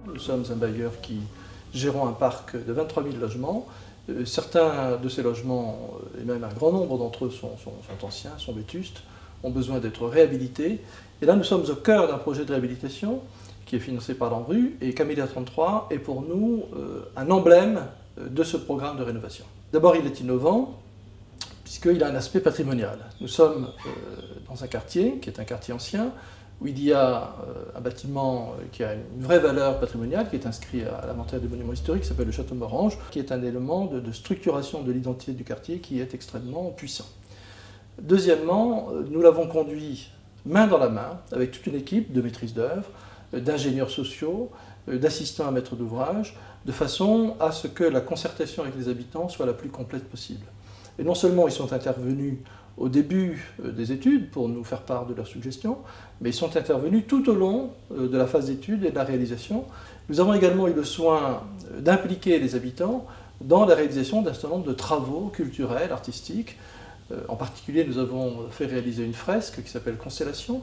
Nous sommes un bailleur qui gérons un parc de 23 000 logements. Certains de ces logements, et même un grand nombre d'entre eux, sont anciens, sont vétustes, ont besoin d'être réhabilités. Et là, nous sommes au cœur d'un projet de réhabilitation qui est financé par l'ANRU, et Camélia 33 est pour nous un emblème de ce programme de rénovation. D'abord, il est innovant, puisqu'il a un aspect patrimonial. Nous sommes dans un quartier, qui est un quartier ancien, où il y a un bâtiment qui a une vraie valeur patrimoniale, qui est inscrit à l'inventaire des monuments historiques, qui s'appelle le Château Morange, qui est un élément de structuration de l'identité du quartier qui est extrêmement puissant. Deuxièmement, nous l'avons conduit main dans la main, avec toute une équipe de maîtrise d'œuvre, d'ingénieurs sociaux, d'assistants à maître d'ouvrage, de façon à ce que la concertation avec les habitants soit la plus complète possible. Et non seulement ils sont intervenus au début des études pour nous faire part de leurs suggestions, mais ils sont intervenus tout au long de la phase d'études et de la réalisation. Nous avons également eu le soin d'impliquer les habitants dans la réalisation d'un certain nombre de travaux culturels, artistiques. En particulier, nous avons fait réaliser une fresque qui s'appelle Constellation,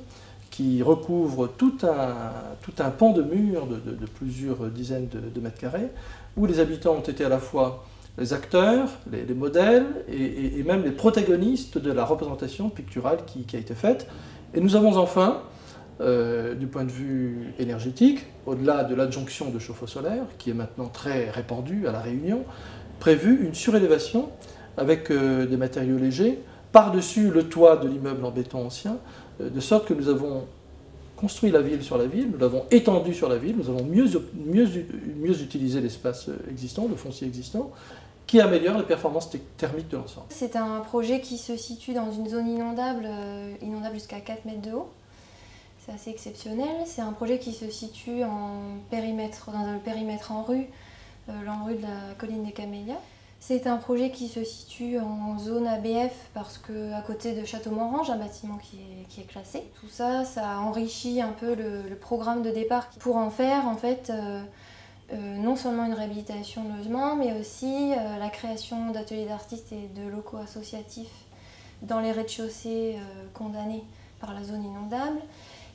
qui recouvre tout un pan de mur de plusieurs dizaines de mètres carrés, où les habitants ont été à la fois les acteurs, les modèles et même les protagonistes de la représentation picturale qui a été faite. Et nous avons enfin, du point de vue énergétique, au-delà de l'adjonction de chauffe-eau solaire, qui est maintenant très répandue à La Réunion, prévu une surélévation avec des matériaux légers par-dessus le toit de l'immeuble en béton ancien, de sorte que nous avons construit la ville sur la ville, nous l'avons étendue sur la ville, nous avons mieux utilisé l'espace existant, le foncier existant, qui améliore les performances thermiques de l'ensemble. C'est un projet qui se situe dans une zone inondable, inondable jusqu'à 4 mètres de haut. C'est assez exceptionnel. C'est un projet qui se situe dans le périmètre en rue, l'enrue de la colline des Camélias. C'est un projet qui se situe en zone ABF parce qu'à côté de Château Morange, un bâtiment qui est classé. Tout ça, ça enrichit un peu le programme de départ pour en faire en fait non seulement une réhabilitation de logement, mais aussi la création d'ateliers d'artistes et de locaux associatifs dans les rez-de-chaussée condamnés par la zone inondable,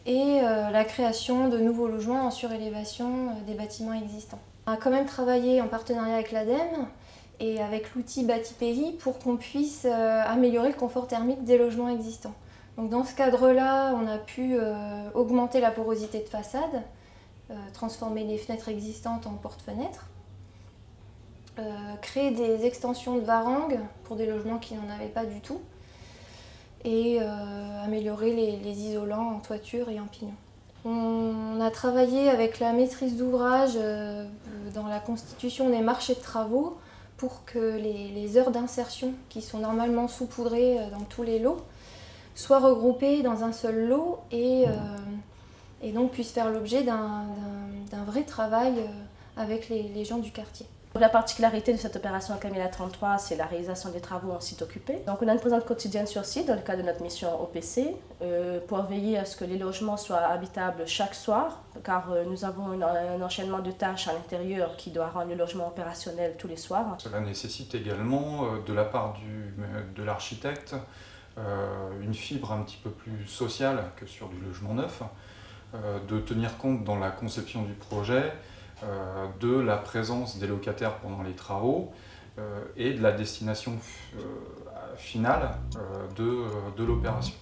et la création de nouveaux logements en surélévation des bâtiments existants. On a quand même travaillé en partenariat avec l'ADEME et avec l'outil BâtiPéri pour qu'on puisse améliorer le confort thermique des logements existants. Donc dans ce cadre-là, on a pu augmenter la porosité de façade, transformer les fenêtres existantes en porte-fenêtres, créer des extensions de varangues pour des logements qui n'en avaient pas du tout, et améliorer les isolants en toiture et en pignon. On a travaillé avec la maîtrise d'ouvrage dans la constitution des marchés de travaux pour que les heures d'insertion, qui sont normalement saupoudrées dans tous les lots, soient regroupées dans un seul lot et donc puissent faire l'objet d'un vrai travail avec les gens du quartier. La particularité de cette opération à Camélia 33, c'est la réalisation des travaux en site occupé. Donc on a une présence quotidienne sur site dans le cadre de notre mission OPC pour veiller à ce que les logements soient habitables chaque soir, car nous avons un enchaînement de tâches à l'intérieur qui doit rendre le logement opérationnel tous les soirs. Cela nécessite également de la part de l'architecte une fibre un petit peu plus sociale que sur du logement neuf, de tenir compte dans la conception du projet de la présence des locataires pendant les travaux et de la destination finale de l'opération.